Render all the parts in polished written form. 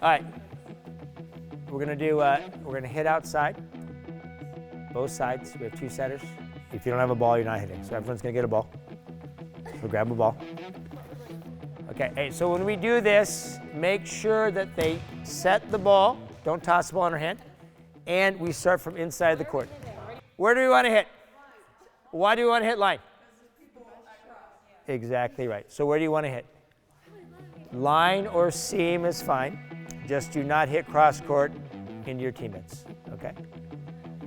All right. We're gonna hit outside. Both sides. We have two setters. If you don't have a ball, you're not hitting. So everyone's gonna get a ball. So grab a ball. Okay, hey, so when we do this, make sure that they set the ball. Don't toss the ball in her hand. And we start from inside the court. Where do we want to hit? Why do we want to hit line? Exactly right. So where do you want to hit? Line or seam is fine. Just do not hit cross court into your teammates, okay?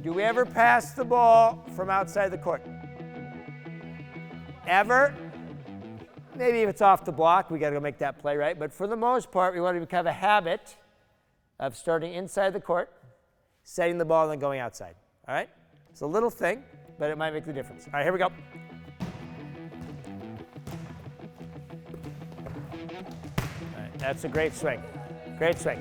Do we ever pass the ball from outside the court? Ever? Maybe if it's off the block, we got to go make that play, right? But for the most part, we want to have a habit of starting inside the court, setting the ball, and then going outside, all right? It's a little thing, but it might make the difference. All right, here we go. All right, that's a great swing. Great swing.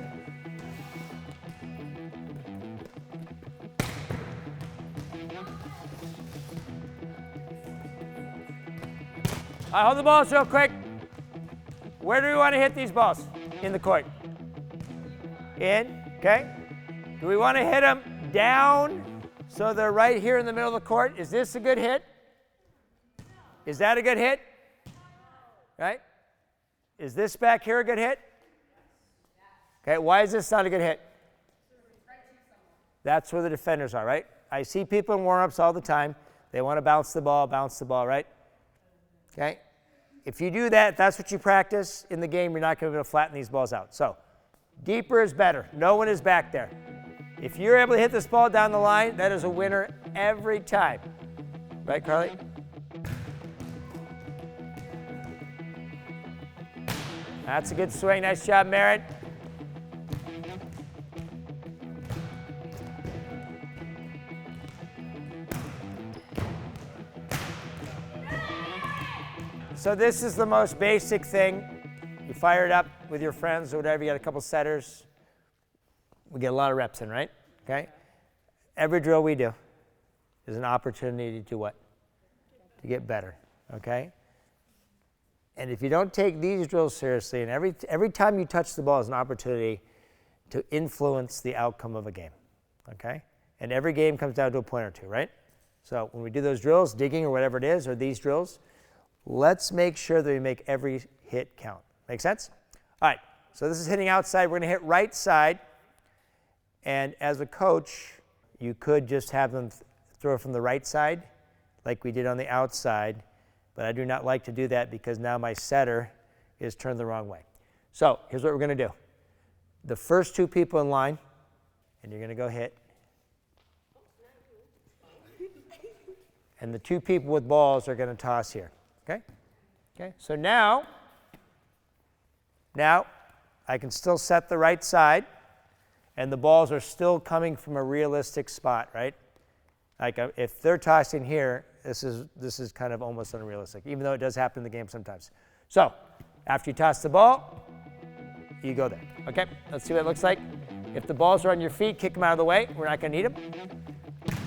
All right, hold the balls real quick. Where do we want to hit these balls in the court? In, okay. Do we want to hit them down so they're right here in the middle of the court? Is this a good hit? Is that a good hit? Right? Is this back here a good hit? Okay, why is this not a good hit? That's where the defenders are, right? I see people in warm-ups all the time. They want to bounce the ball, right? Okay? If you do that, that's what you practice in the game, you're not going to be able to flatten these balls out. So, deeper is better. No one is back there. If you're able to hit this ball down the line, that is a winner every time. Right, Carly? That's a good swing. Nice job, Merritt. So this is the most basic thing. You fire it up with your friends or whatever. You got a couple setters. We get a lot of reps in, right? Okay? Every drill we do is an opportunity to do what? To get better, okay? And if you don't take these drills seriously, and every time you touch the ball is an opportunity to influence the outcome of a game, okay? And every game comes down to a point or two, right? So when we do those drills, digging or whatever it is, or these drills, let's make sure that we make every hit count. Make sense? All right, so this is hitting outside. We're going to hit right side. And as a coach, you could just have them throw from the right side, like we did on the outside. But I do not like to do that because now my setter is turned the wrong way. So here's what we're going to do. The first two people in line, and you're going to go hit. And the two people with balls are going to toss here. Okay? Okay, so now I can still set the right side, and the balls are still coming from a realistic spot, right? Like if they're tossing here, this is kind of almost unrealistic, even though it does happen in the game sometimes. So after you toss the ball, you go there. Okay, let's see what it looks like. If the balls are on your feet, kick them out of the way. We're not going to need them.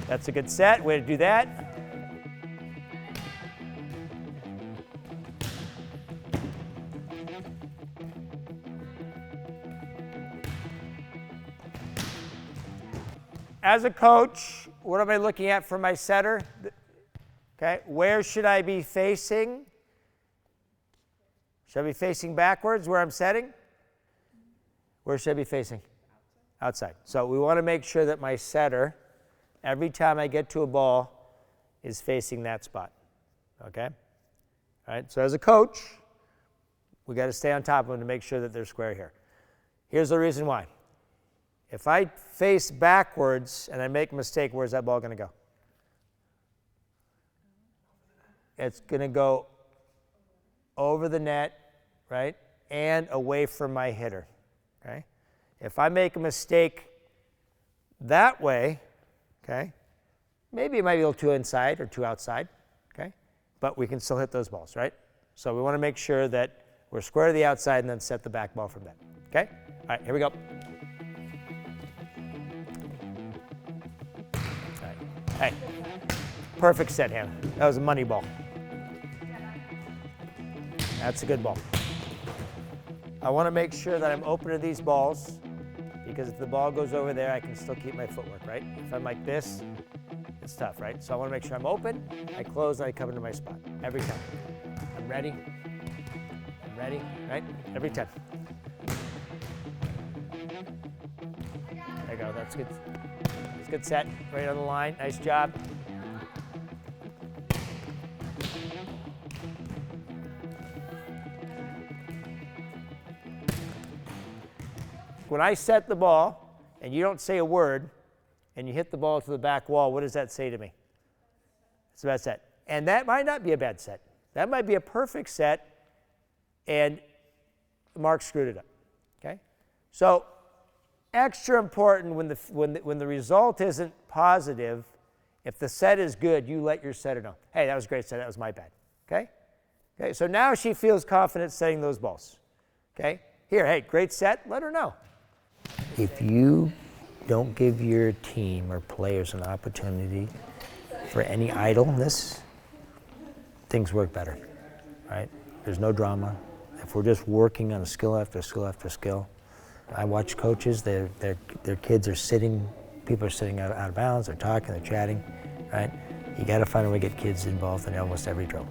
That's a good set. Way to do that. As a coach, what am I looking at for my setter? Okay, where should I be facing? Should I be facing backwards where I'm setting? Where should I be facing? Outside. So we want to make sure that my setter, every time I get to a ball, is facing that spot. Okay? All right, so as a coach, we got to stay on top of them to make sure that they're square here. Here's the reason why. If I face backwards and I make a mistake, where's that ball going to go? It's going to go over the net, right, and away from my hitter, okay? If I make a mistake that way, okay, maybe it might be a little too inside or too outside, okay? But we can still hit those balls, right? So we want to make sure that we're square to the outside and then set the back ball from that, okay? All right, here we go. Hey, perfect set, Hannah. That was a money ball. That's a good ball. I want to make sure that I'm open to these balls, because if the ball goes over there, I can still keep my footwork, right? If I'm like this, it's tough, right? So I want to make sure I'm open, I close, and I come into my spot every time. I'm ready, right? Every time. There you go, that's good. It's a good set, right on the line, nice job. When I set the ball, and you don't say a word, and you hit the ball to the back wall, what does that say to me? It's a bad set. And that might not be a bad set. That might be a perfect set, and Mark screwed it up, okay? So extra important when the result isn't positive, if the set is good, you let your setter know. Hey, that was a great set, that was my bad, okay? Okay, so now she feels confident setting those balls, okay? Here, hey, great set, let her know. If you don't give your team or players an opportunity for any idleness, things work better, right? There's no drama. If we're just working on a skill after skill after skill, I watch coaches, their kids are sitting, people are sitting out of bounds, they're talking, they're chatting, right? You gotta find a way to get kids involved in almost every drill.